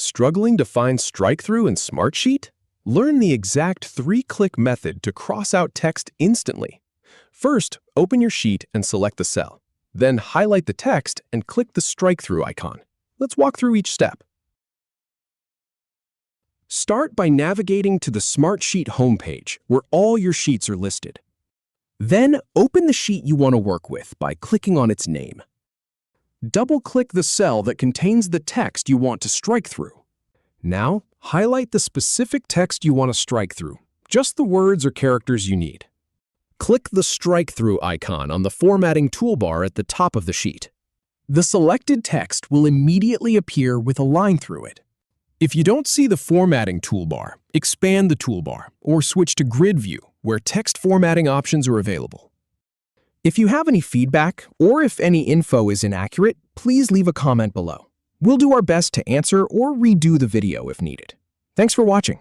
Struggling to find Strikethrough in Smartsheet? Learn the exact 3-click method to cross out text instantly. First, open your sheet and select the cell. Then highlight the text and click the Strikethrough icon. Let's walk through each step. Start by navigating to the Smartsheet homepage, where all your sheets are listed. Then, open the sheet you want to work with by clicking on its name. Double-click the cell that contains the text you want to strike through. Now, highlight the specific text you want to strike through, just the words or characters you need. Click the Strikethrough icon on the formatting toolbar at the top of the sheet. The selected text will immediately appear with a line through it. If you don't see the formatting toolbar, expand the toolbar or switch to Grid View, where text formatting options are available. If you have any feedback or if any info is inaccurate, please leave a comment below. We'll do our best to answer or redo the video if needed. Thanks for watching.